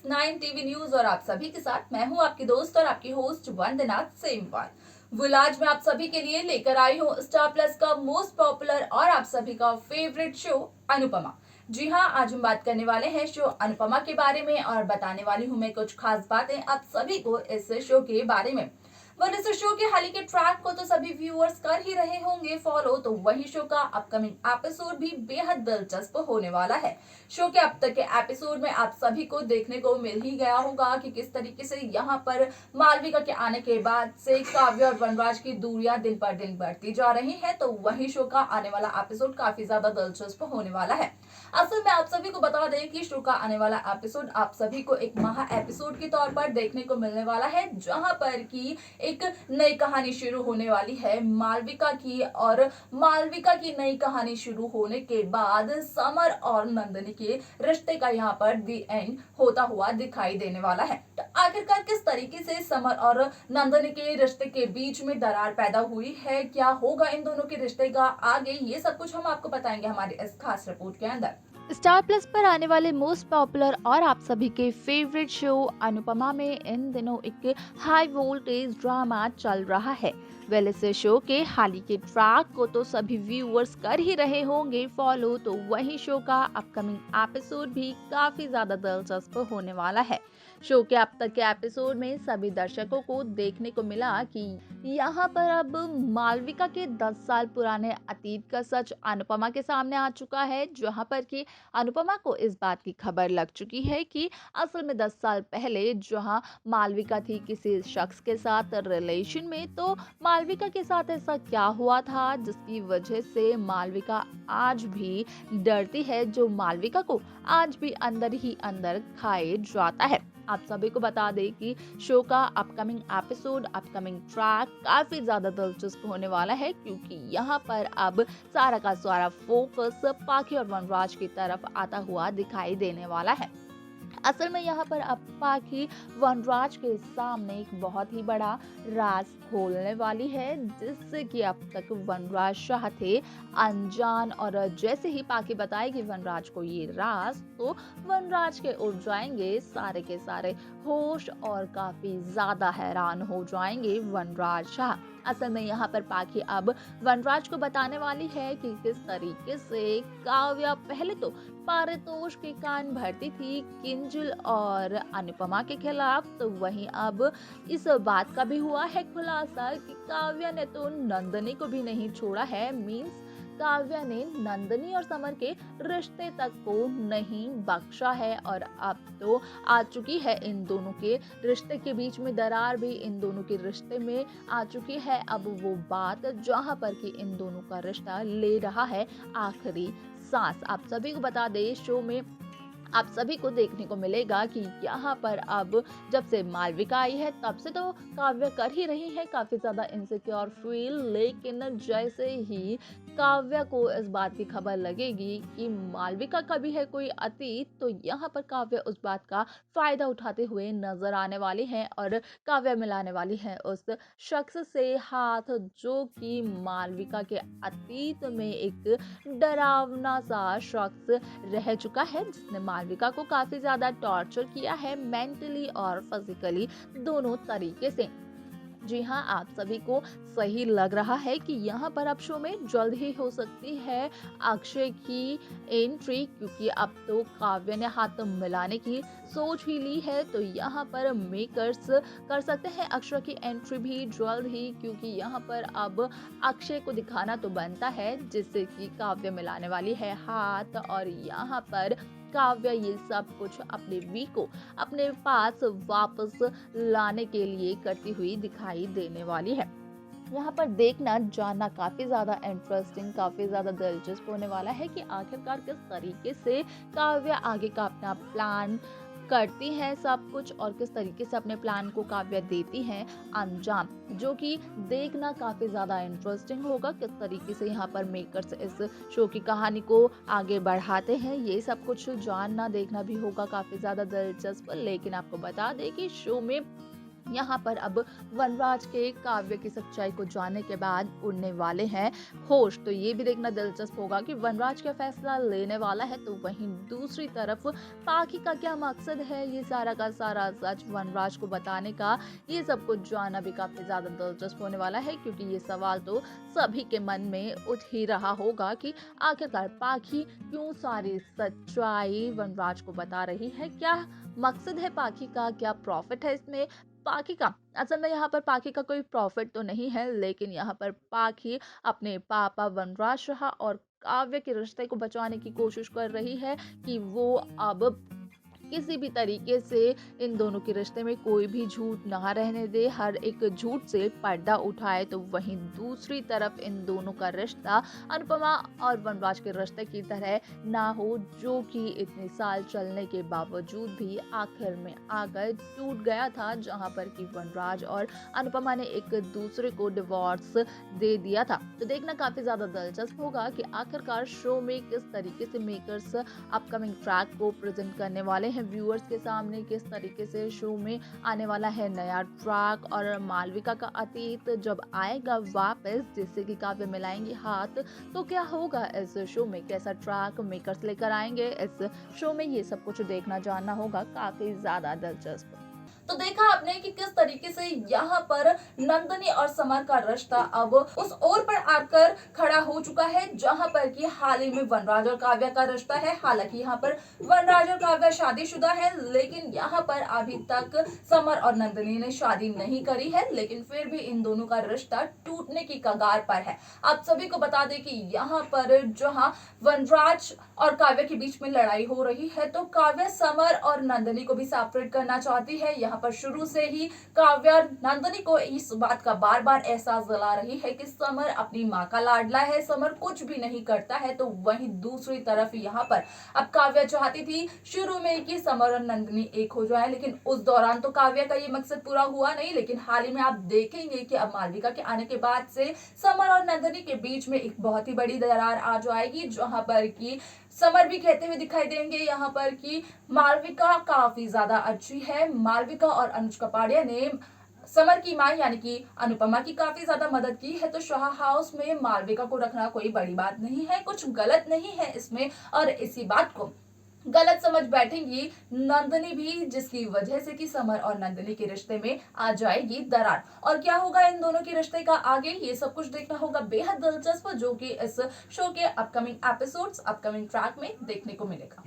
9 TV news और आप सभी के साथ मैं हूं आपकी दोस्त और आपकी होस्ट वंदना सेमवाल। आज मैं आप सभी के लिए लेकर आई हूं स्टार प्लस का मोस्ट पॉपुलर और आप सभी का फेवरेट शो अनुपमा। जी हाँ, आज हम बात करने वाले हैं शो अनुपमा के बारे में और बताने वाली हूँ मैं कुछ खास बातें आप सभी को इस शो के बारे में। वह इस शो के हाल ही के ट्रैक को तो सभी व्यूअर्स कर ही रहे होंगे फॉलो, तो वही शो का अपकमिंग एपिसोड भी बेहद दिलचस्प होने वाला है। शो के अब तक के एपिसोड में आप सभी को देखने को मिल ही गया होगा कि किस तरीके से यहाँ पर मालविका के आने के बाद से काव्य और वनराज की दूरियां दिन पर दिन बढ़ती जा रही है, तो वही शो का आने वाला एपिसोड काफी ज्यादा दिलचस्प होने वाला है। असल में आप सभी को बता दें कि शो का आने वाला एपिसोड आप सभी को एक महा एपिसोड के तौर पर देखने को मिलने वाला है, जहां पर की एक नई कहानी शुरू होने वाली है मालविका की। और मालविका की नई कहानी शुरू होने के बाद समर और नंदनी के रिश्ते का यहाँ पर दी एंड होता हुआ दिखाई देने वाला है। तो आखिरकार किस तरीके से समर और नंदनी के रिश्ते के बीच में दरार पैदा हुई है, क्या होगा इन दोनों के रिश्ते का आगे, ये सब कुछ हम आपको बताएंगे हमारी इस खास रिपोर्ट के अंदर। स्टार प्लस पर आने वाले मोस्ट पॉपुलर और आप सभी के फेवरेट शो अनुपमा में इन दिनों एक हाई वोल्टेज ड्रामा चल रहा है। इस शो के हाल ही के ट्रैक को तो सभी व्यूअर्स कर ही रहे होंगे फॉलो, तो वही शो का अपकमिंग एपिसोड भी काफी ज्यादा दिलचस्प होने वाला है। शो के अब तक के एपिसोड में सभी दर्शकों को देखने को मिला कि यहाँ पर अब मालविका के 10 साल पुराने अतीत का सच अनुपमा के सामने आ चुका है, जहाँ पर कि अनुपमा को इस बात की खबर लग चुकी है कि असल में 10 साल पहले जहाँ मालविका थी किसी शख्स के साथ रिलेशन में, तो मालविका के साथ ऐसा क्या हुआ था जिसकी वजह से मालविका आज भी डरती है, जो मालविका को आज भी अंदर ही अंदर खाए जाता है। आप सभी को बता दें कि शो का अपकमिंग एपिसोड, अपकमिंग ट्रैक काफी ज्यादा दिलचस्प होने वाला है, क्योंकि यहाँ पर अब सारा का सारा फोकस पाखी और वनराज की तरफ आता हुआ दिखाई देने वाला है। असल में यहाँ पर अब पाखी वनराज के सामने एक बहुत ही बड़ा राज खोलने वाली है, जिससे कि अब तक वनराज शाह थे अनजान, और जैसे ही पाखी बताएगी वनराज को ये राज, तो वनराज के उड़ जाएंगे सारे के सारे होश और काफी ज्यादा हैरान हो जाएंगे वनराज शाह। असल में यहाँ पर पाखी अब वनराज को बताने वाली है कि किस तरीके से काव्या पहले तो पारितोष के कान भरती थी किंजल और अनुपमा के खिलाफ, तो वहीं अब इस बात का भी हुआ है खुलासा कि काव्या ने तो नंदनी को भी नहीं छोड़ा है। मीन्स काव्या ने नंदनी और समर के रिश्ते तक को नहीं बख्शा है, और अब तो आ चुकी है इन दोनों के रिश्ते के बीच में दरार भी इन दोनों के रिश्ते में आ चुकी है। अब वो बात जहाँ पर कि इन दोनों का रिश्ता ले रहा है आखिरी सांस। आप सभी को बता दें शो में आप सभी को देखने को मिलेगा कि यहाँ पर अब जब से मालविका आई है तब से तो काव्या कर ही रही है काफी ज्यादा इनसिक्योर फील, लेकिन जैसे ही काव्या को इस बात की खबर लगेगी कि मालविका का भी है कोई अतीत, तो यहाँ पर काव्या उस बात का फायदा उठाते हुए नजर आने वाली है और काव्या मिलाने वाली है उस शख्स से हाथ जो कि मालविका के अतीत में एक डरावना सा शख्स रह चुका है, जिसने मालविका को काफी ज्यादा टॉर्चर किया है मेंटली और फिजिकली दोनों तरीके से। जी हाँ, आप सभी को सही लग रहा है कि यहाँ पर अब शो में जल्द ही हो सकती है अक्षय की एंट्री, क्योंकि अब तो काव्य ने हाथ मिलाने की सोच ही ली है, तो यहाँ पर मेकर्स कर सकते हैं अक्षय की एंट्री भी जल्द ही, क्योंकि यहाँ पर अब अक्षय को दिखाना तो बनता है जिससे कि काव्य मिलाने वाली है हाथ, और यहाँ पर काव्य ये सब कुछ अपने वी को अपने पास वापस लाने के लिए करती हुई दिखाई देने वाली है। यहाँ पर देखना जानना काफी ज्यादा इंटरेस्टिंग, काफी ज्यादा दिलचस्प होने वाला है कि आखिरकार किस तरीके से काव्य आगे का अपना प्लान करती है सब कुछ, और किस तरीके से अपने प्लान को काव्य देती है अंजाम, जो कि देखना काफी ज्यादा इंटरेस्टिंग होगा। किस तरीके से यहाँ पर मेकर्स इस शो की कहानी को आगे बढ़ाते हैं, ये सब कुछ जानना देखना भी होगा काफी ज्यादा दिलचस्प। लेकिन आपको बता दें कि शो में यहाँ पर अब वनराज के काव्य की सच्चाई को जानने के बाद उड़ने वाले हैं होश। तो ये भी देखना दिलचस्प होगा कि वनराज क्या फैसला लेने वाला है। तो वहीं दूसरी तरफ पाखी का क्या मकसद है ये सारा का सारा सच वनराज को बताने का, ये सब कुछ जानना भी काफी ज्यादा दिलचस्प होने वाला है, क्योंकि ये सवाल तो सभी के मन में उठ ही रहा होगा कि आखिरकार पाखी क्यों सारी सच्चाई वनराज को बता रही है। क्या मकसद है पाखी का, क्या प्रॉफिट है इसमें पाखी का। असल में यहाँ पर पाखी का कोई प्रॉफिट तो नहीं है, लेकिन यहाँ पर पाखी अपने पापा वनराज शाह और काव्य के रिश्ते को बचाने की कोशिश कर रही है कि वो अब किसी भी तरीके से इन दोनों के रिश्ते में कोई भी झूठ ना रहने दे, हर एक झूठ से पर्दा उठाए। तो वहीं दूसरी तरफ इन दोनों का रिश्ता अनुपमा और वनराज के रिश्ते की तरह ना हो, जो कि इतने साल चलने के बावजूद भी आखिर में आकर टूट गया था, जहां पर कि वनराज और अनुपमा ने एक दूसरे को डिवोर्स दे दिया था। तो देखना काफी ज्यादा दिलचस्प होगा कि आखिरकार शो में किस तरीके से मेकर्स अपकमिंग ट्रैक को प्रेजेंट करने वाले हैं व्यूअर्स के सामने, किस तरीके से शो में आने वाला है नया ट्रैक, और मालविका का अतीत जब आएगा वापस जिससे कि काव्य मिलाएंगे हाथ, तो क्या होगा इस शो में, कैसा ट्रैक मेकर्स लेकर आएंगे इस शो में, ये सब कुछ देखना जानना होगा, काफी ज्यादा दिलचस्प। तो देखा आपने कि किस तरीके से यहाँ पर नंदनी और समर का रिश्ता अब उस ओर पर आकर खड़ा हो चुका है, जहाँ पर कि हाल ही में वनराज और काव्या का रिश्ता है। हालांकि यहाँ पर वनराज और काव्या शादीशुदा है, लेकिन यहाँ पर अभी तक समर और नंदनी ने शादी नहीं करी है, लेकिन फिर भी इन दोनों का रिश्ता टूटने की कगार पर है। आप सभी को बता दें कि यहाँ पर जहाँ वनराज और काव्या के बीच में लड़ाई हो रही है, तो काव्या समर और नंदनी को भी सेपरेट करना चाहती है। यहाँ पर शुरू से ही काव्या नंदनी को इस बात का बार बार एहसास दिला रही है कि समर अपनी माँ का लाडला है, समर कुछ भी नहीं करता है। तो वहीं दूसरी तरफ यहाँ पर अब काव्या चाहती थी शुरू में कि समर और नंदनी एक हो जाए, लेकिन उस दौरान तो काव्या का ये मकसद पूरा हुआ नहीं। लेकिन हाल ही में आप देखेंगे कि अब मालविका के आने के बाद से समर और नंदनी के बीच में एक बहुत ही बड़ी दरार आ जाएगी, जहां पर कि समर भी कहते हुए दिखाई देंगे यहाँ पर कि मालविका काफी ज्यादा अच्छी है। मालविका और अनुज कपाड़िया ने समर की मां यानी कि अनुपमा की काफी ज्यादा मदद की है। तो शाह हाउस में मालविका को रखना कोई बड़ी बात नहीं है, कुछ गलत नहीं है इसमें, और इसी बात को गलत समझ बैठेंगी नंदनी भी, जिसकी वजह से कि समर और नंदनी के रिश्ते में आ जाएगी दरार। और क्या होगा इन दोनों के रिश्ते का आगे, ये सब कुछ देखना होगा बेहद दिलचस्प, जो कि इस शो के अपकमिंग एपिसोड्स अपकमिंग ट्रैक में देखने को मिलेगा।